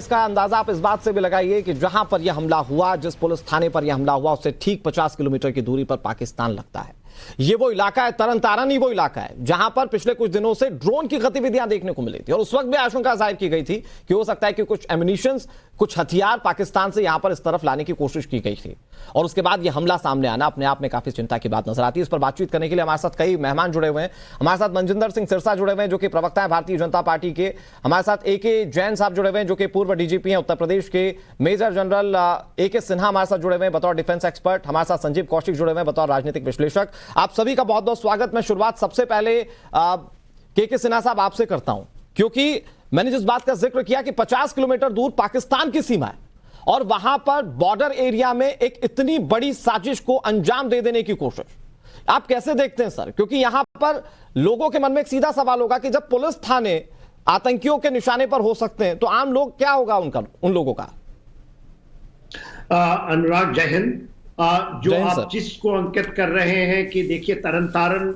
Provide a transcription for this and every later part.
इसका अंदाजा आप इस बात से भी लगाइए कि जहां पर यह हमला हुआ, जिस पुलिस थाने पर यह हमला हुआ, उससे ठीक 50 किलोमीटर की दूरी पर पाकिस्तान लगता है। ये वो इलाका है, तरन तारन ही वो इलाका है जहां पर पिछले कुछ दिनों से ड्रोन की गतिविधियां देखने को मिली थी और उस वक्त भी आशंका जाहिर की गई थी कि हो सकता है कि कुछ एम्युनिशंस, कुछ हथियार पाकिस्तान से यहां पर इस तरफ लाने की कोशिश की गई थी। और उसके बाद यह हमला सामने आना अपने आप में काफी चिंता की बात नजर आती है। इस पर बातचीत करने के लिए हमारे साथ कई मेहमान जुड़े हुए हैं। हमारे साथ मनजिंदर सिंह सिरसा जुड़े हुए हैं जो कि प्रवक्ता है भारतीय जनता पार्टी के। हमारे साथ ए.के. जैन साहब जुड़े हुए हैं जो कि पूर्व डीजीपी हैं उत्तर प्रदेश के। Major general A K. सिन्हा हमारे साथ जुड़े हुए हैं बतौर डिफेंस एक्सपर्ट। हमारे साथ संजीव कौशिक जुड़े हुए हैं बतौर राजनीतिक विश्लेषक। आप सभी का बहुत बहुत स्वागत। मैं शुरुआत सबसे पहले के सिन्हा साहब आपसे करता हूं, क्योंकि मैंने जिस बात का जिक्र किया कि 50 किलोमीटर दूर पाकिस्तान की सीमा है और वहां पर बॉर्डर एरिया में एक इतनी बड़ी साजिश को अंजाम दे देने की कोशिश, आप कैसे देखते हैं सर? क्योंकि यहां पर लोगों के मन में एक सीधा सवाल होगा कि जब पुलिस थाने आतंकियों के निशाने पर हो सकते हैं तो आम लोग क्या होगा उन लोगों का? अनुराग, जय हिंद। जो आप जिसको अंकित कर रहे हैं कि देखिए तरन तारन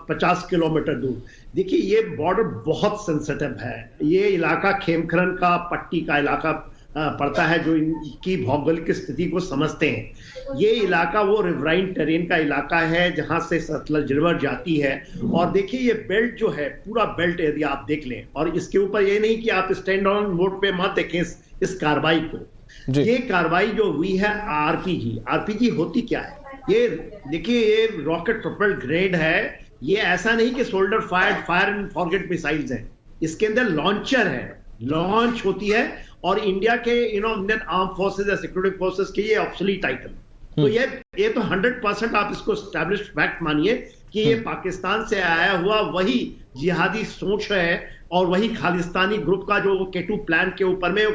50 किलोमीटर दूर, देखिए ये बॉर्डर बहुत सेंसिटिव है। ये इलाका खेमखरन का पट्टी का इलाका पड़ता है, जो इनकी भौगोलिक स्थिति को समझते हैं। ये इलाका वो रिवराइन टेरेन का इलाका है जहां से सतलज रिवर जाती है। और देखिए ये बेल्ट जो है, पूरा बेल्ट यदि आप देख लें, और इसके ऊपर ये नहीं कि आप स्टैंड ऑन मोड पे मत देखें इस कार्रवाई को। ये कार्रवाई जो हुई है आरपीजी होती क्या है? ये देखिए ये रॉकेट प्रोपेल्ड ग्रेनेड है। ये ऐसा नहीं कि shoulder fire and forget missiles हैं। इसके अंदर लॉन्चर है, लॉन्च होती है। और इंडिया के इंडियन आर्म फोर्सेस या सिक्योरिटी फोर्सेस के ये ऑब्सोलीट आइटम। तो ये तो 100% आप इसको एस्टैब्लिश्ड फैक्ट मानिए कि ये पाकिस्तान से आया हुआ वही जिहादी सोच है और वही खालिस्तानी ग्रुप का जो K2 प्लान के ऊपर में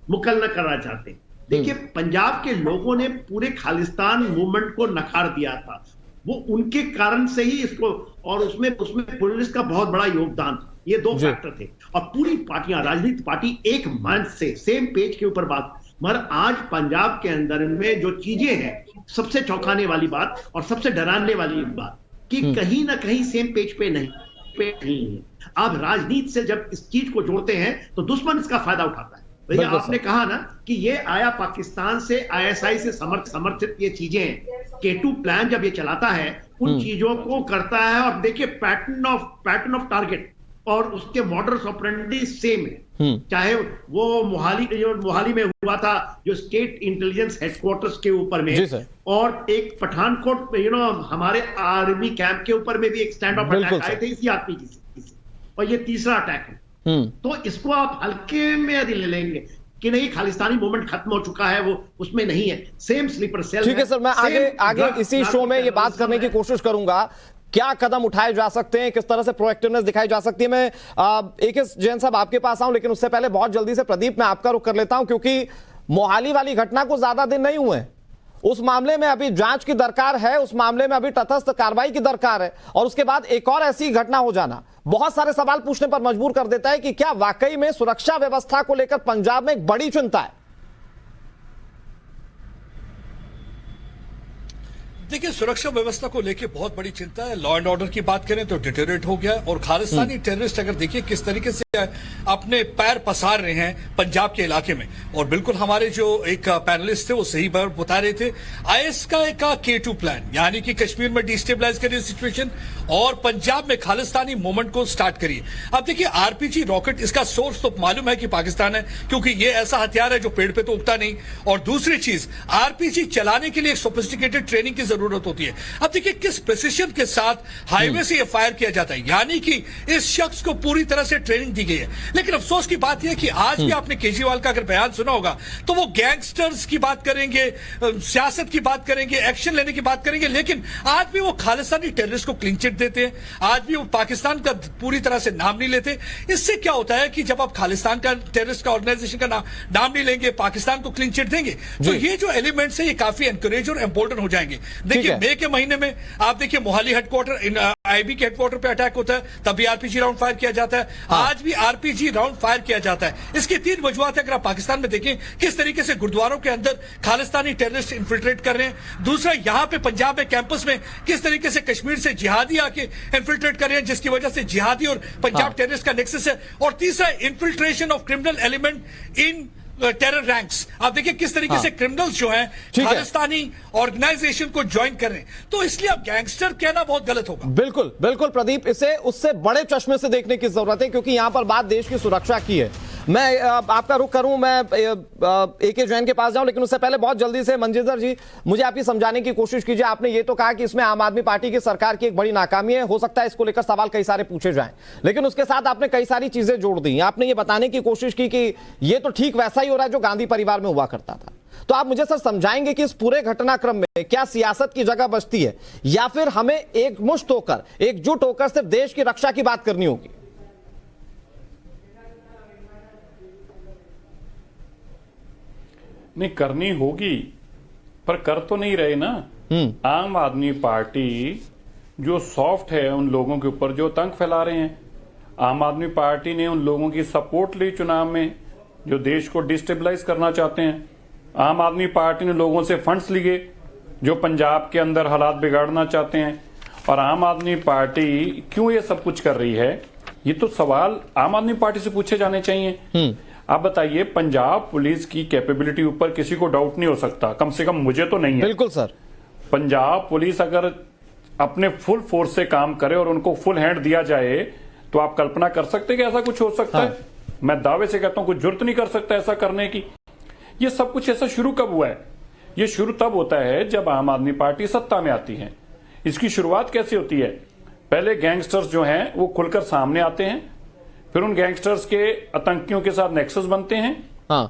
मुकम्मल करना चाहते हैं। देखिए पंजाब के लोगों ने पूरे खालिस्तान मूवमेंट को नकार दिया था, वो उनके कारण से ही इसको, और उसमें पुलिस का बहुत बड़ा योगदान था। ये दो फैक्टर थे और पूरी पार्टियां, राजनीतिक पार्टी एक मंच से सेम पेज के ऊपर बात। मगर आज पंजाब के अंदर में जो चीजें हैं, सबसे चौंकाने वाली बात और सबसे डराने वाली बात कि कहीं ना कहीं सेम पेज पे नहीं है। आप राजनीति से जब इस चीज को जोड़ते हैं तो दुश्मन इसका फायदा उठाता है। भैया आपने कहा ना कि ये आया पाकिस्तान से, आईएसआई से समर्थित ये चीजें, K2 प्लान जब ये चलाता है उन चीजों को करता है। और देखिए पैटर्न ऑफ टारगेट और उसके मॉडल्स ऑपरेंडी सेम है। चाहे वो मोहाली में हुआ था जो स्टेट इंटेलिजेंस हेडक्वार्टर्स के ऊपर में, और एक पठानकोट हमारे आर्मी कैंप के ऊपर में भी एक स्टैंड ऑफ अटैक आए थे इसी आदमी की, और ये तीसरा अटैक है। तो इसको आप हल्के में यदि ले लेंगे कि नहीं खालिस्तानी मूवमेंट खत्म हो चुका है, वो उसमें नहीं है, सेम स्लीपर सेल। ठीक है सर, मैं आगे इसी शो में ये बात करने की कोशिश करूंगा, क्या कदम उठाए जा सकते हैं, किस तरह से प्रोएक्टिवनेस दिखाई जा सकती है। मैं ए.के. जैन साहब आपके पास आऊं, लेकिन उससे पहले बहुत जल्दी से प्रदीप मैं आपका रुख कर लेता हूं, क्योंकि मोहाली वाली घटना को ज्यादा दिन नहीं हुए, उस मामले में अभी जांच की दरकार है, उस मामले में अभी तटस्थ कार्रवाई की दरकार है, और उसके बाद एक और ऐसी घटना हो जाना बहुत सारे सवाल पूछने पर मजबूर कर देता है कि क्या वाकई में सुरक्षा व्यवस्था को लेकर पंजाब में एक बड़ी चिंता है? देखिए, सुरक्षा व्यवस्था को लेकर बहुत बड़ी चिंता है। लॉ एंड ऑर्डर की बात करें तो डिटेरियोरेट हो गया, और खालिस्तानी टेररिस्ट अगर देखिए किस तरीके से अपने पैर पसार रहे हैं पंजाब के इलाके में। और बिल्कुल हमारे जो एक पैनलिस्ट थे वो सही बात बता रहे थे, आईएसआई का K2 प्लान, यानी कि कश्मीर में डिस्टेबलाइज करिए सिचुएशन और पंजाब में खालिस्तानी मूवमेंट को स्टार्ट करिए। अब देखिए आरपीजी रॉकेट, इसका सोर्स तो मालूम है कि पाकिस्तान है, क्योंकि ये ऐसा हथियार है जो पेड़ पे तो उगता नहीं। और दूसरी चीज, आरपीजी चलाने के लिए एक सोफिस्टिकेटेड ट्रेनिंग की जरूरत होती है। अब देखिए किस प्रिसिशन के साथ हाईवे से यह फायर किया जाता है, यानी कि इस शख्स को पूरी तरह से ट्रेनिंग दी गई है। लेकिन अफसोस की बात यह है कि आज भी आपने केजरीवाल का अगर बयान सुना होगा तो वो गैंगस्टर्स की बात करेंगे, सियासत की बात करेंगे, एक्शन लेने की बात करेंगे, लेकिन आज भी वो खालिस्तानी टेररिस्ट को क्लीन चिट देते हैं। आज भी वो पाकिस्तान का पूरी तरह से नाम नहीं लेते। इससे क्या होता है कि जब आप खालिस्तान का टेररिस्ट का ऑर्गेनाइजेशन का नाम नहीं लेंगे, पाकिस्तान को क्लीन चिट देंगे, तो ये जो एलिमेंट्स है ये काफी एनकरेज और एम्पोर्टेंट हो जाएंगे। देखिए मई के महीने में आप देखिए मोहाली हेडक्वार्टर, आईबी के हेडक्वार्टर पे अटैक होता है, तब भी आरपीजी राउंड फायर किया जाता है। आज भी आरपीजी राउंड फायर किया जाता है। इसकी 3 वजूहत है। अगर आप पाकिस्तान में देखें किस तरीके से गुरुद्वारों के अंदर खालिस्तानी टेररिस्ट इन्फिल्ट्रेट कर रहे हैं। दूसरा, यहाँ पे पंजाब में कैंपस में किस तरीके से कश्मीर से जिहादी आके इन्फिल्ट्रेट कर रहे हैं, जिसकी वजह से जिहादी और पंजाब टेररिस्ट का नेक्सस है। और तीसरा, infiltration of criminal element in terror ranks. आप देखिए किस तरीके से क्रिमिनल्स जो हैं खालिस्तानी ऑर्गेनाइजेशन को ज्वाइन कर रहे हैं। तो इसलिए अब गैंगस्टर कहना बहुत गलत होगा। बिल्कुल बिल्कुल प्रदीप, इसे उससे बड़े चश्मे से देखने की जरूरत है, क्योंकि यहां पर बात देश की सुरक्षा की है। मैं आपका रुख करूं, मैं एके जैन के पास जाऊं, लेकिन उससे पहले बहुत जल्दी से मनजिंदर जी मुझे आप ये समझाने की कोशिश कीजिए। आपने ये तो कहा कि इसमें आम आदमी पार्टी की सरकार की एक बड़ी नाकामी है, हो सकता है इसको लेकर सवाल कई सारे पूछे जाएं, लेकिन उसके साथ आपने कई सारी चीजें जोड़ दी। आपने ये बताने की कोशिश की कि ये तो ठीक वैसा ही हो रहा है जो गांधी परिवार में हुआ करता था। तो आप मुझे सर समझाएंगे कि इस पूरे घटनाक्रम में क्या सियासत की जगह बचती है, या फिर हमें एकमुश्त होकर, एकजुट होकर सिर्फ देश की रक्षा की बात करनी होगी? नहीं, करनी होगी, पर कर तो नहीं रहे ना। आम आदमी पार्टी जो सॉफ्ट है उन लोगों के ऊपर जो तंग फैला रहे हैं। आम आदमी पार्टी ने उन लोगों की सपोर्ट ली चुनाव में जो देश को डिस्टेबलाइज करना चाहते हैं। आम आदमी पार्टी ने लोगों से फंड्स लिए जो पंजाब के अंदर हालात बिगाड़ना चाहते हैं। और आम आदमी पार्टी क्यों ये सब कुछ कर रही है, ये तो सवाल आम आदमी पार्टी से पूछे जाने चाहिए। आप बताइए, पंजाब पुलिस की कैपेबिलिटी ऊपर किसी को डाउट नहीं हो सकता, कम से कम मुझे तो नहीं है। बिल्कुल सर। पंजाब पुलिस अगर अपने फुल फोर्स से काम करे और उनको फुल हैंड दिया जाए तो आप कल्पना कर सकते हैं कि ऐसा कुछ हो सकता है? मैं दावे से कहता हूं कुछ जरूरत नहीं कर सकता ऐसा करने की। ये सब कुछ ऐसा शुरू कब हुआ है? ये शुरू तब होता है जब आम आदमी पार्टी सत्ता में आती है। इसकी शुरुआत कैसे होती है? पहले गैंगस्टर्स जो हैं वो खुलकर सामने आते हैं, फिर उन गैंगस्टर्स के आतंकियों के साथ नेक्सस बनते हैं।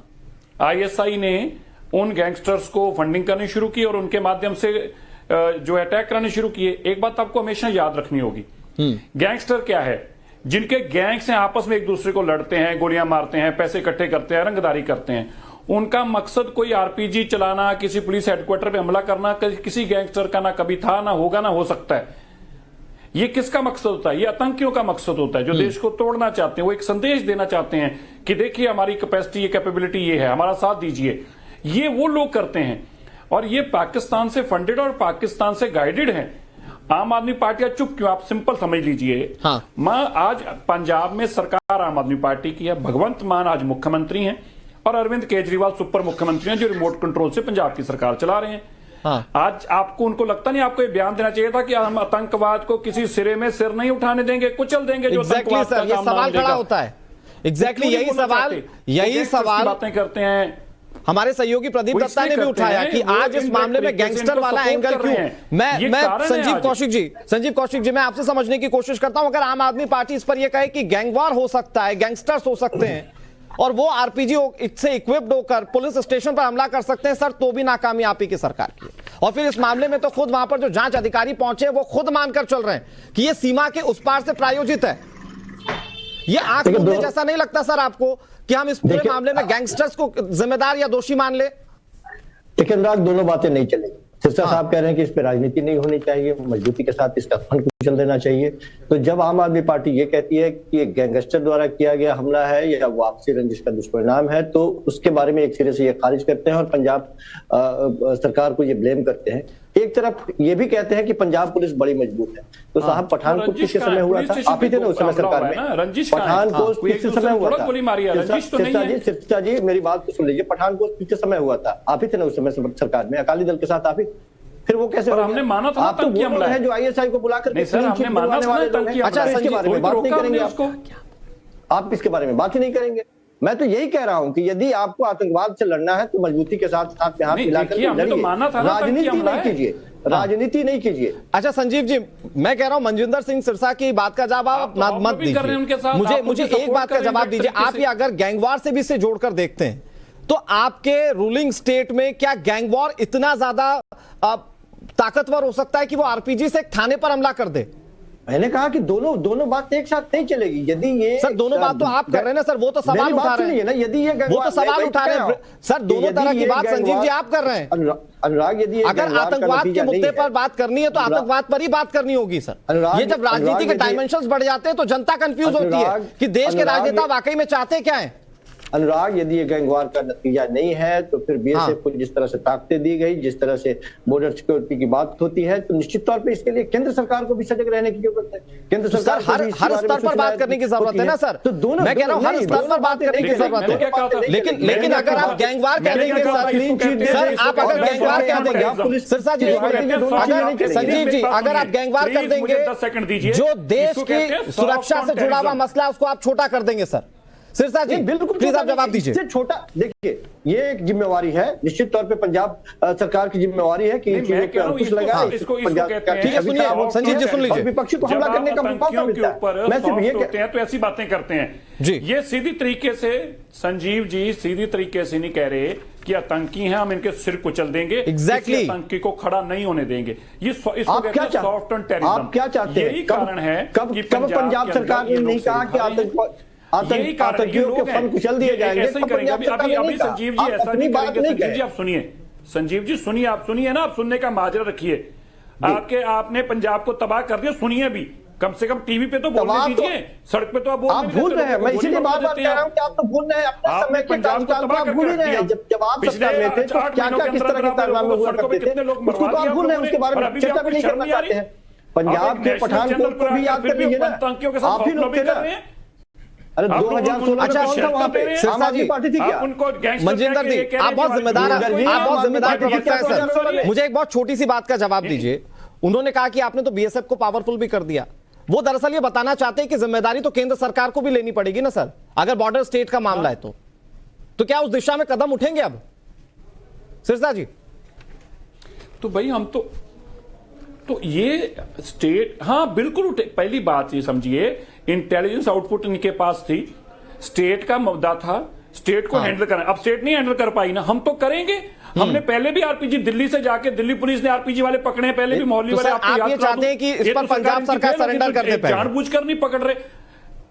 आईएसआई ने उन गैंगस्टर्स को फंडिंग करनी शुरू की और उनके माध्यम से जो अटैक कराने शुरू किए। एक बात आपको हमेशा याद रखनी होगी, गैंगस्टर क्या है? जिनके गैंग्स हैं आपस में एक दूसरे को लड़ते हैं, गोलियां मारते हैं, पैसे इकट्ठे करते हैं, रंगदारी करते हैं। उनका मकसद कोई आरपीजी चलाना, किसी पुलिस हेडक्वार्टर पे हमला करना किसी गैंगस्टर का ना कभी था, ना होगा, ना हो सकता है। ये किसका मकसद होता है? ये आतंकियों का मकसद होता है जो देश को तोड़ना चाहते हैं। वो एक संदेश देना चाहते हैं कि देखिए हमारी कैपेसिटी, ये कैपेबिलिटी ये है, हमारा साथ दीजिए। ये वो लोग करते हैं और ये पाकिस्तान से फंडेड और पाकिस्तान से गाइडेड है। आम आदमी पार्टी चुप क्यों? आप सिंपल समझ लीजिए। मैं आज पंजाब में सरकार आम आदमी पार्टी की है, भगवंत मान आज मुख्यमंत्री हैं और अरविंद केजरीवाल सुपर मुख्यमंत्री हैं जो रिमोट कंट्रोल से पंजाब की सरकार चला रहे हैं। आज आपको उनको लगता नहीं, आपको ये बयन देना चाहिए था कि हम आतंकवाद को किसी सिरे में सिर नहीं उठाने देंगे, कुचल देंगे जो आतंकवाद का ये सवाल खड़ा होता है। एग्जैक्टली यही सवाल बातें करते हैं। हमारे सहयोगी प्रदीप दत्ता ने भी उठाया कि आज इस मामले में गैंगस्टर वाला एंगल क्यों। मैं संजीव कौशिक जी मैं आपसे समझने की कोशिश करता हूं, अगर आम आदमी पार्टी इस पर यह कहे कि गैंगवार हो सकता है, गैंगस्टर्स हो सकते हैं और वो आरपीजी से इक्विप्ड होकर पुलिस स्टेशन पर हमला कर सकते हैं सर, तो भी नाकामी आप ही की सरकार की। और फिर इस मामले में तो खुद वहां पर जो जांच अधिकारी पहुंचे वो खुद मानकर चल रहे हैं कि ये सीमा के उस पार से प्रायोजित है। ये आंख मूंदने जैसा नहीं लगता सर आपको कि हम इस पूरे मामले में गैंगस्टर्स को जिम्मेदार या दोषी मान ले? लेकिन राग दोनों बातें नहीं चलेगी। सिरसा साहब कह रहे हैं कि इस पर राजनीति नहीं होनी चाहिए, मजबूती के साथ इसका फंड कुचल देना चाहिए। तो जब आम आदमी पार्टी ये कहती है कि ये गैंगस्टर द्वारा किया गया हमला है या वो आपसी रंजिश का दुष्परिणाम है, तो उसके बारे में एक सिरे से ये खारिज करते हैं और पंजाब सरकार को ये ब्लेम करते हैं। एक तरफ ये भी कहते हैं कि पंजाब पुलिस बड़ी मजबूत है। तो साहब पठानकोट किसके समय हुआ था? आप ही थे ना उस समय सरकार में। पठानकोट किसके समय हुआ था? सिरसा जी मेरी बात तो सुन लीजिए, पठानकोट किसके समय हुआ था? आप ही थे ना उस समय सरकार में, अकाली दल के साथ आप ही। फिर वो कैसे? हमने माना था आप तो वो लोग हैं जो आईएसआई को बुलाकर अच्छा इसके बारे में बात नहीं करेंगे आप इसके बारे में बात ही नहीं करेंगे। मैं तो यही कह रहा हूं कि यदि आपको आतंकवाद से लड़ना है तो मजबूती के साथ हाथ में हाथ मिलाकर राजनीति नहीं कीजिए, राजनीति नहीं कीजिए। अच्छा संजीव जी, मैं कह रहा हूं मनजिंदर सिंह सिरसा की बात का जवाब मत दीजिए, मुझे एक बात का जवाब दीजिए। आप ये अगर गैंगवार से भी इसे जोड़कर देखते हैं तो आपके रूलिंग स्टेट में क्या गैंगवार इतना ज्यादा ताकतवर हो सकता है कि वो आरपीजी से एक थाने पर हमला कर दे? मैंने कहा कि दोनों बात एक साथ नहीं चलेगी। यदि ये सर दोनों बात तो आप कर रहे हैं ना सर, वो तो सवाल उठा रहे हैं ना, यदि ये वो तो सवाल उठा रहे हैं सर, दोनों तरह की बात संजीव जी आप कर रहे हैं। अनुराग, यदि अगर आतंकवाद के मुद्दे पर बात करनी है तो आतंकवाद पर ही बात करनी होगी सर। ये जब राजनीति के डायमेंशंस बढ़ जाते हैं तो जनता कंफ्यूज होती है कि देश के राजनेता वाकई में चाहते क्या है। अनुराग, यदि ये गैंगवार का नतीजा नहीं है तो फिर बीएसएफ को जिस तरह से ताकतें दी गई, जिस तरह से बॉर्डर सिक्योरिटी की बात होती है, तो निश्चित तौर पे इसके लिए केंद्र सरकार को भी सजग रहने की जरूरत है। केंद्र सरकार हर स्तर पर बात करने की जरूरत है ना सर। तो दोनों, मैं कह रहा हूँ हर स्तर पर बात करने की जरूरत है। लेकिन अगर आप गैंगवार कह देंगे सर, आप अगर गैंगवार कह देंगे सिरसा जी, अगर संजीव जी अगर आप गैंगवार कर देंगे जो देश की सुरक्षा से जुड़ा हुआ मसला है उसको आप छोटा कर देंगे सर। सिरसा जी बिल्कुल प्लीज आप जवाब दीजिए। छोटा देखिए, ये एक जिम्मेवारी है, निश्चित तौर पे पंजाब सरकार की जिम्मेवारी है कि इन चीजों पे अंकुश लगाए। ठीक है, सुनिए संजीव जी, सुन लीजिए। विपक्षी को हमला करने का मौका मिलता है। मैं सिर्फ ये कहते हैं तो ऐसी बातें करते हैं जी। ये सीधी तरीके से संजीव जी सीधी तरीके से नहीं कह रहे कि आतंकी हैं, हम इनके सिर कुचल देंगे, एग्जैक्टली आतंकी को खड़ा नहीं होने देंगे। ये इसको कहते हैं सॉफ्ट एंड टेररिज्म। आप क्या चाहते हैं? यही कारण है कि पंजाब सरकार ने नहीं कहा कि आतंकियों के फंड कुचल दिए जाएंगे। अभी संजीव जी ऐसा नहीं करेंगे। संजीव जी आप सुनिए, संजीव जी सुनिए, आप सुनिए ना, आप सुनने का माजरा रखिए। आपने पंजाब को तबाह कर दिया, सुनिए भी, कम से कम टीवी पे तो बोलने दीजिए, सड़क पे तो आप भूल रहे हैं। मैं इसीलिए बार-बार कह रहा हूं कि आप तो भूल रहे हैं अपने समय के कार्यकाल को, आप भूल ही रहे हैं। जब आप सत्ता में थे तो क्या-क्या किस तरह के कारनामे हुआ करते थे, उसको तो आप भूल रहे हैं, उसके बारे में चर्चा भी नहीं करना चाहते हैं। पंजाब के पठानकोट को भी याद कर लीजिए ना, आप ही लोग थे ना। अरे 2016 में कौन था वहां पे? आम आदमी पार्टी थी क्या? मनजिंदर जी आप बहुत जिम्मेदार प्रवक्ता है सर। मुझे एक बहुत छोटी सी बात का जवाब दीजिए। उन्होंने कहा कि आपने तो बीएसएफ को पावरफुल भी कर दिया। वो दरअसल ये बताना चाहते हैं कि जिम्मेदारी तो केंद्र सरकार को भी लेनी पड़ेगी ना सर, अगर बॉर्डर स्टेट का मामला है तो क्या उस दिशा में कदम उठेंगे अब सिरसा जी? तो भाई हम तो ये स्टेट, हाँ बिल्कुल उठे। पहली बात ये समझिए, इंटेलिजेंस आउटपुट इनके पास थी, स्टेट का मुद्दा था, स्टेट को हैंडल करना। अब स्टेट नहीं हैंडल कर पाई ना, हम तो करेंगे। हमने पहले भी आरपीजी दिल्ली से जाके, दिल्ली पुलिस ने आरपीजी वाले पकड़े, पहले भी मोहल्ली वाले। आप ये चाहते हैं कि इस पर पंजाब सरकार सरेंडर कर दे? जानबूझकर नहीं पकड़ रहे,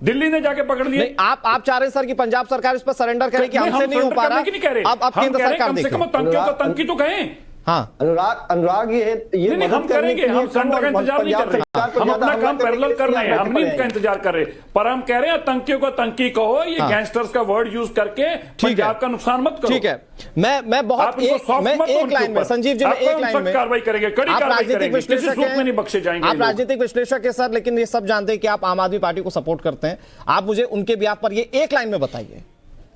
दिल्ली ने जाके पकड़ लिए। आप चाह रहे सर कि पंजाब सरकार इस पर सरेंडर करे कि हमसे नहीं हो पा रहा? अब केंद्र सरकार कम से कम आतंकी तो कहें। हाँ अनुराग, ये हम करेंगे, हम सेंटर का इंतजार नहीं कर रहे, हम अपना काम पैरेलल कर रहे हैं, हम नहीं इनका इंतजार कर रहे। पर हम कह रहे हैं आतंकियों को आतंकी कहो, ये गैंगस्टर्स का वर्ड यूज करके पंजाब का नुकसान मत करो। ठीक है, मैं बहुत एक लाइन में संजीव जी, मैं एक लाइन में कार्रवाई करेंगे, कड़ी कार्रवाई करेंगे, किसी सूरत में नहीं बख्शे जाएंगे। आप राजनीतिक विश्लेषक है सर, लेकिन ये सब जानते हैं कि आप आम आदमी पार्टी को सपोर्ट करते हैं। आप मुझे उनके बिहाफ पर ये एक लाइन में बताइए,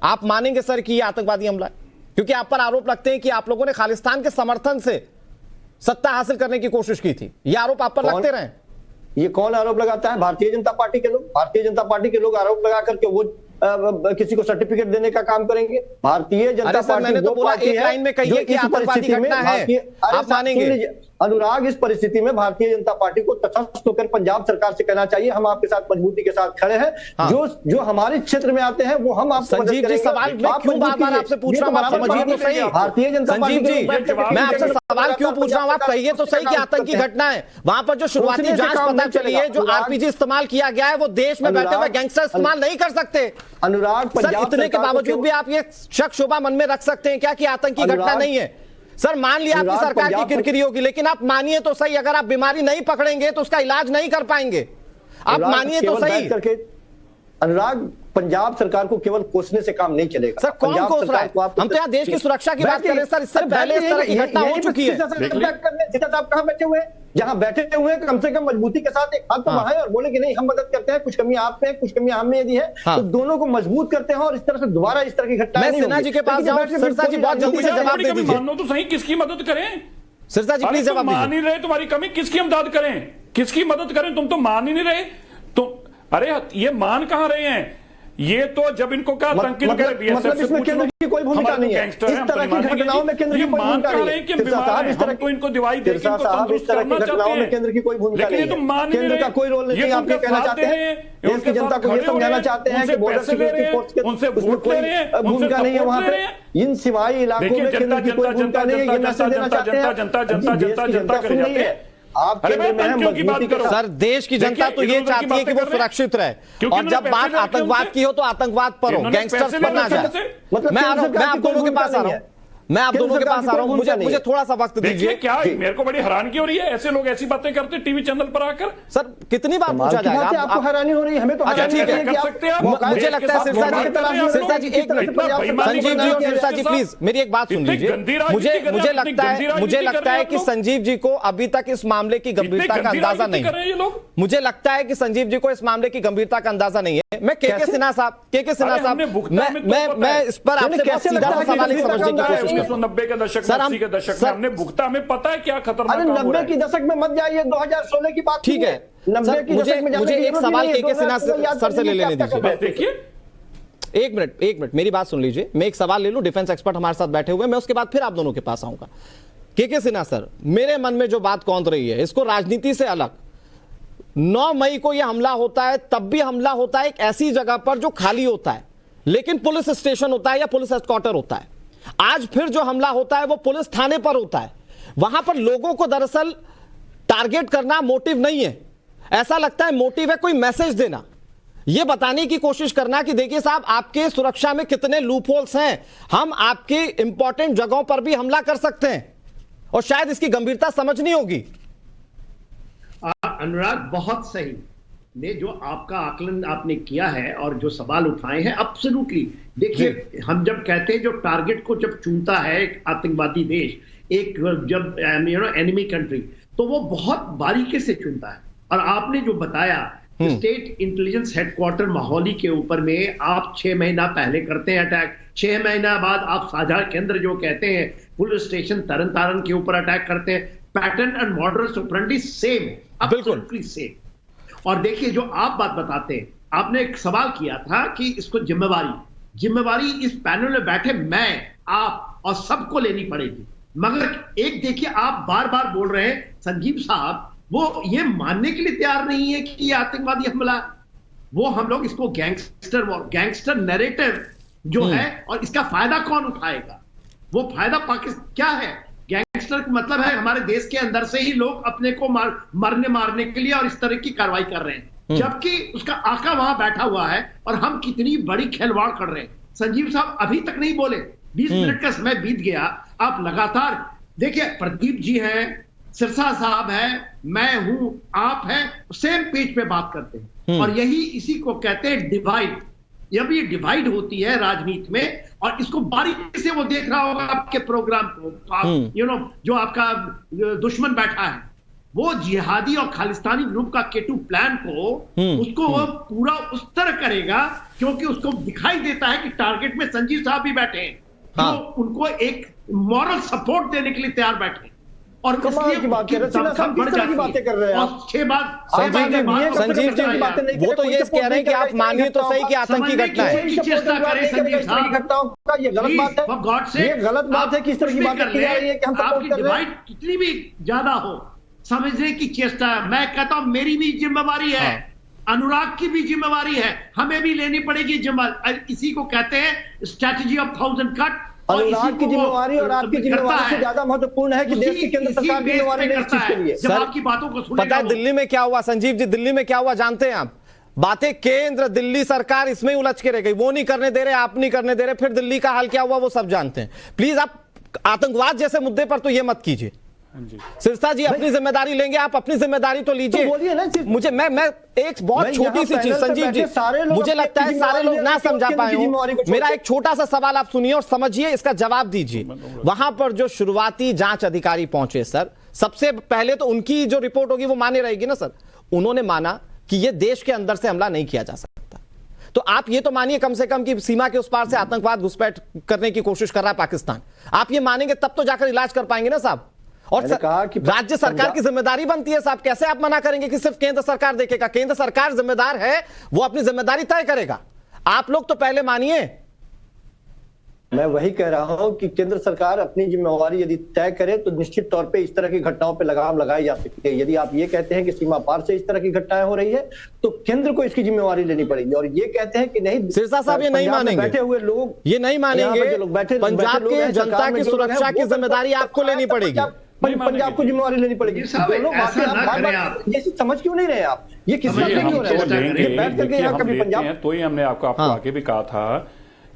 आप मानेंगे सर कि ये आतंकवादी हमला है? क्योंकि आप पर आरोप लगते हैं कि आप लोगों ने खालिस्तान के समर्थन से सत्ता हासिल करने की कोशिश की थी, ये आरोप आप पर लगते रहे? ये कौन आरोप लगाता है? भारतीय जनता पार्टी के लोग। भारतीय जनता पार्टी के लोग आरोप लगा करके वो किसी को सर्टिफिकेट देने का काम करेंगे। भारतीय जनता पार्टी मैंने तो बोला एक लाइन में कहिए कि आतंकवादी घटना है, आप मानेंगे? अनुराग, इस परिस्थिति में भारतीय जनता पार्टी को तटस्थ होकर पंजाब सरकार से कहना चाहिए, हम आपके साथ मजबूती के साथ खड़े हैं। हाँ। जो हमारे क्षेत्र में आते हैं वो हम आपको संजीव जी, सवाल मैं क्यों बार-बार आपसे पूछ रहा हूं, आप समझिए तो सही। भारतीय जनता संजीव जी, मैं आपसे सवाल क्यों पूछ रहा हूं, आप कहिए तो सही कि आतंकी घटना है। वहां पर जो शुरुआती जांच पता चली है, जो आरपीजी इस्तेमाल किया गया है, वो देश में बैठे हुए गैंगस्टर इस्तेमाल नहीं कर सकते। अनुराग, इतने के बावजूद भी आप ये शक शुबा मन में रख सकते हैं क्या कि आतंकी घटना नहीं है? सर मान लिया आपकी सरकार की किरकिरी होगी, लेकिन आप मानिए तो सही, अगर आप बीमारी नहीं पकड़ेंगे तो उसका इलाज नहीं कर पाएंगे। आप मानिए तो सही। अनुराग, पंजाब सरकार को केवल कोसने से काम नहीं चलेगा। सर कौन कोस रहा है? हम तो यहाँ देश की सुरक्षा की बात कर रहे हैं सर, इससे पहले इस तरह की घटना हो चुकी है। साहब कहां बैठे हुए? जहां बैठे हुए कम से कम मजबूती के साथ एक हाथ तो बढ़ाएं और बोले कि नहीं हम मदद करते हैं, कुछ कमियां आप में, कुछ कमियां हम में यदि है तो दोनों को मजबूत करते हैं और इस तरह से दोबारा इस तरह की घटना नहीं होगी। सिन्हा जी के पास जाऊं, सिरसा जी बहुत जल्दी से जवाब दे दीजिए। मानो तो सही, किसकी मदद करें? सिरसा जी प्लीज जवाब दीजिए। मान ही रहे तुम्हारी कमी, किसकी मदद करें? किसकी मदद करें? तुम तो मान ही नहीं रहे। तुम अरे ये मान कहां रहे हैं? ये तो जब इनको कहा आतंकी मतलब इसमें केंद्र की कोई भूमिका नहीं है। इस तरह की घटनाओं में केंद्र की कोई भूमिका नहीं है। इस तरह को इनको दिवाई दे, इनको तंदुरुस्त करना चाहते हैं, केंद्र की कोई भूमिका नहीं है। केंद्र का कोई रोल नहीं है। आप ये कहना चाहते हैं, देश की जनता को ये समझाना चाहते हैं कि बॉर्डर सिक्योरिटी फोर्स के उनसे कोई भूमिका नहीं है वहां पे। इन सिवाई इलाकों में केंद्र की कोई भूमिका नहीं है, ये मैसेज देना चाहते हैं। जनता जनता जनता जनता कर जाते हैं। आप अरे केंद्र में हैं, आतंकियों की बात मजबूती के करो। साथ। सर देश की जनता देखिए, तो ये इधर-उधर की चाहती है कि बातें वो कर रहे हैं। सुरक्षित रहे, क्योंकि और जब इन्होंने बात पैसे लेके आतंकवाद उनसे- की हो तो आतंकवाद पर हो, इन्होंने गैंगस्टर्स पैसे पर ना लेके जाए। उनसे- मतलब मैं केंद्र सरकार की आप दोनों कोई के पास आ भूमिका रहा नहीं हूं, है। मैं आप केंद्र दोनों के सरकार पास की आ रहा कोई हूं, भूमिका मुझे नहीं है। थोड़ा सा वक्त देखिए दीजिए। क्या मेरे को बड़ी हैरानगी हो रही है, ऐसे लोग ऐसी बातें करते टीवी चैनल पर आकर। सर कितनी बार कमाल पूछा की बात है, जाएगा? आपको हैरानी हो रही है, हमें तो अच्छा, हैरानी ठीक हो है, रही है कि कर आप सकते हैं आप। मौका- मुझे लगता है सिरसा जी, सिरसा जी एक मिनट, संजीव जी और सिरसा जी प्लीज मेरी एक बात सुन इतनी लीजिए। गंदी राजनीति कर रहे मुझे हैं, इतनी लगता गंदी है राजनीति कर रहे हैं कि आप लोग। संजीव जी को अभी तक इस मामले की गंभीरता का अंदाजा नहीं कर रहे हैं ये है। लोग। मुझे लगता है कि संजीव जी को इस मामले की गंभीरता का अंदाजा नहीं है। मैं के सिन्हा साहब, हमने भुगतान में तो पता मैं है। इस पर आपसे बहुत कैसे सीधा लगता सा है कि सवाल एक गंभीरता समझने की का कोशिश करता हूं। 1990 के दशक सर, में, हम- 80 के दशक सर- में हमने भुगता, हमें पता है क्या खतरनाक अरे काम हो 90 रहा की है। दशक में मत जाइए, 2016 की बात ठीक है 90 सर, की दशक में जाने मुझे की एक जरूरत सवाल नहीं है, के सिन्हा 2016 याद सर से ले करने लेने की क्या दीजिए। कर रहे बस थे? देखिए एक मिनट मेरी बात सुन लीजिए। मैं एक सवाल ले लूं, डिफेंस एक्सपर्ट हमारे साथ बैठे हुए हैं, मैं उसके बाद फिर आप दोनों के पास आऊंगा। के सिन्हा सर, मेरे मन में जो बात कौंध रही है, इसको राजनीति से अलग, 9 मई को यह हमला होता है, तब भी हमला होता है एक ऐसी जगह पर जो खाली होता है, लेकिन पुलिस स्टेशन होता है या पुलिस हेडक्वार्टर होता है। आज फिर जो हमला होता है वो पुलिस थाने पर होता है। वहां पर लोगों को दरअसल टारगेट करना मोटिव नहीं है, ऐसा लगता है मोटिव है कोई मैसेज देना, यह बताने की कोशिश करना कि देखिए साहब आपके सुरक्षा में कितने लूपहोल्स हैं, हम आपके इंपॉर्टेंट जगहों पर भी हमला कर सकते हैं, और शायद इसकी गंभीरता समझनी होगी। अनुराग बहुत सही ने जो आपका आकलन आपने किया है और जो सवाल उठाए हैं, एब्सोल्युटली। देखिए हम जब कहते हैं जो टारगेट को जब चुनता है एक आतंकवादी देश, एक जब एनिमी कंट्री, तो वो बहुत बारीकी से चुनता है। और आपने जो बताया स्टेट इंटेलिजेंस हेडक्वार्टर माहौली के ऊपर में आप 6 महीना पहले करते हैं अटैक, 6 महीना बाद आप साझा केंद्र जो कहते हैं पुलिस स्टेशन तरन तारण के ऊपर अटैक करते हैं। Pattern and models operandi same, absolutely same. और देखिए जो आप बात बताते हैं, आपने एक सवाल किया था कि इसको जिम्मेवारी इस पैनल में बैठे मैं, आप और सबको लेनी पड़ेगी। मगर एक देखिए आप बार बार बोल रहे हैं संजीव साहब, वो ये मानने के लिए तैयार नहीं है कि ये आतंकवादी हमला, वो हम लोग इसको गैंगस्टर नैरेटिव जो है, और इसका फायदा कौन उठाएगा, वो फायदा पाकिस्तान क्या है। गैंगस्टर का मतलब है हमारे देश के अंदर से ही लोग अपने को मारने के लिए और इस तरह की कार्रवाई कर रहे हैं, जबकि उसका आका वहां बैठा हुआ है और हम कितनी बड़ी खिलवाड़ कर रहे हैं। संजीव साहब अभी तक नहीं बोले, 20 मिनट का समय बीत गया, आप लगातार देखिए प्रदीप जी हैं, सिरसा साहब है, मैं हूं, आप हैं, सेम पेज पे बात करते हैं। और यही इसी को कहते हैं डिवाइड। जब ये डिवाइड होती है राजनीति में, और इसको बारीकी से वो देख रहा होगा आपके प्रोग्राम को, जो आपका दुश्मन बैठा है वो जिहादी और खालिस्तानी ग्रुप का K2 प्लान को उसको वो पूरा उस तरह करेगा, क्योंकि उसको दिखाई देता है कि टारगेट में संजीव साहब भी बैठे हैं, जो उनको एक मॉरल सपोर्ट देने के लिए तैयार बैठे हैं। और कमाल की बात कर रहे हैं, सिन्हा साहब किस तरह की बातें कर रहे हैं आप? संजीव जी वो तो ये कह रहे हैं कि आप मानिए तो सही कि आतंकी घटना है। ये गलत बात है, ये गलत बात है कि इस तरह की बातें की जा रही है कि हम सपोर्ट कर रहे हैं। कितनी भी ज्यादा हो समझने की चेष्टा है। मैं कहता हूं मेरी भी जिम्मेवारी है, अनुराग की भी जिम्मेवारी है, हमें भी लेनी पड़ेगी जिम्मेवारी। इसी को कहते हैं स्ट्रैटेजी ऑफ 1000 कट। अनुराग की जिम्मेवारी और आपकी जिम्मेवारी से ज्यादा महत्वपूर्ण है कि देश की केंद्र सरकार की जिम्मेवारी नहीं इस चीज के लिए। जब आपकी बातों को सुनेगा, पता है दिल्ली में क्या हुआ संजीव जी, दिल्ली में क्या हुआ जानते हैं आप? बातें केंद्र दिल्ली सरकार इसमें उलझ के रह गई, वो नहीं करने दे रहे, आप नहीं करने दे रहे, फिर दिल्ली का हाल क्या हुआ वो सब जानते हैं। प्लीज आप आतंकवाद जैसे मुद्दे पर तो ये मत कीजिए। सिरसा जी अपनी जिम्मेदारी लेंगे, आप अपनी जिम्मेदारी तो लीजिए। तो बोलिए ना, मुझे मैं एक बहुत छोटी सी चीज संजीव जी, मुझे लगता है सारे लोग ना समझा पाए हों। मेरा एक छोटा सा सवाल आप सुनिए और समझिए, इसका जवाब दीजिए। वहां पर जो शुरुआती जांच अधिकारी पहुंचे सर, सबसे पहले तो उनकी जो रिपोर्ट होगी वो माने रहेगी ना सर। उन्होंने माना कि ये देश के अंदर से हमला नहीं किया जा सकता, तो आप ये तो मानिए कम से कम कि सीमा के उस पार से आतंकवाद घुसपैठ करने की कोशिश कर रहा है पाकिस्तान। आप ये मानेंगे तब तो जाकर इलाज कर पाएंगे ना साहब। और कहा कि राज्य सरकार की जिम्मेदारी बनती है साहब, कैसे आप मना करेंगे कि सिर्फ केंद्र सरकार देखेगा? केंद्र सरकार जिम्मेदार है, वो अपनी जिम्मेदारी तय करेगा, आप लोग तो पहले मानिए। मैं वही कह रहा हूं कि केंद्र सरकार अपनी जिम्मेवारी यदि तय करे तो निश्चित तौर पे इस तरह की घटनाओं पे लगाम लगाई जा सकती है। यदि आप ये कहते हैं कि सीमा पार से इस तरह की घटनाएं हो रही है तो केंद्र को इसकी जिम्मेवारी लेनी पड़ेगी। और ये कहते हैं कि नहीं, सिरसा साहब ये नहीं मानेंगे, बैठे हुए लोग ये नहीं मानेंगे, पंजाब के जनता की सुरक्षा की जिम्मेदारी आपको लेनी पड़ेगी। पंजाब को जिम्मेवारी लेनी पड़ेगी। दोनों बातें आप बार-बार ये समझ क्यों नहीं रहे आप? ये किस बात में क्यों रहे? ये बैठ करके यहाँ कभी पंजाब, तो ही हमने आपको आगे भी कहा था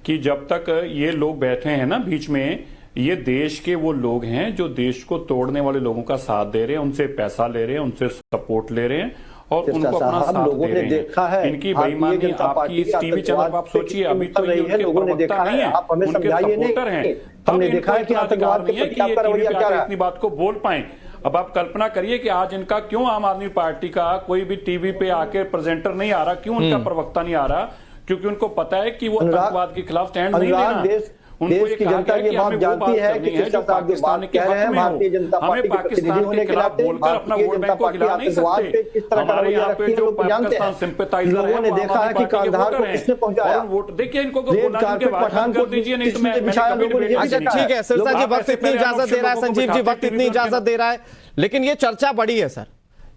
कि जब तक ये लोग बैठे हैं ना बीच में, ये देश के वो लोग हैं जो देश को तोड़ने वाले लोगों का साथ दे रहे हैं, उनसे पैसा ले रहे हैं, उनसे सपोर्ट ले रहे हैं और उनको अपना साथ दे रहे हैं। इनकी बेईमानी आपकी इस टीवी चैनल आप सोचिए, अभी तो ये उनके प्रवक्ता नहीं है, उनके सपोर्टर हैं। हमने देखा है कि आतंकवाद के प्रति आपका रवैया क्या है, इतनी बात को बोल पाए। अब आप कल्पना करिए कि आज इनका क्यों आम आदमी पार्टी का कोई भी टीवी पे आके प्रेजेंटर नहीं आ रहा, क्यों उनका प्रवक्ता नहीं आ रहा? क्योंकि उनको पता है कि वो आतंकवाद के खिलाफ स्टैंड नहीं लेना। देश की जनता ये बात जानती है कि किस साहब जो बात कह रहे हैं भारतीय जनता पार्टी के प्रतिनिधि होने के नाते, भारतीय जनता पार्टी आतंकवाद पे किस तरह का रवैया रखती है लोग जानते हैं। लोगों ने देखा है कि कांधार को किसने पहुंचाया, देखिए इनको रेड कारपेट पठानकोट किसने बिछाया, लोगों ने। अच्छा ठीक है सिरसा जी, वक्त इतनी इजाजत दे रहा है, संजीव जी वक्त इतनी इजाजत दे रहा है, लेकिन ये चर्चा बड़ी है सर,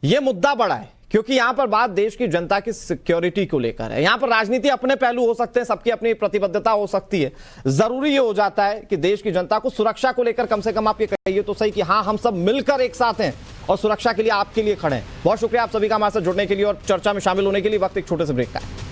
ये मुद्दा बड़ा है क्योंकि यहां पर बात देश की जनता की सिक्योरिटी को लेकर है। यहां पर राजनीति अपने पहलू हो सकते हैं, सबकी अपनी प्रतिबद्धता हो सकती है, जरूरी ये हो जाता है कि देश की जनता को सुरक्षा को लेकर कम से कम आप ये कहिए तो सही कि हाँ हम सब मिलकर एक साथ हैं और सुरक्षा के लिए आपके लिए खड़े हैं। बहुत शुक्रिया आप सभी का हमारे साथ जुड़ने के लिए और चर्चा में शामिल होने के लिए। वक्त एक छोटे से ब्रेक का है।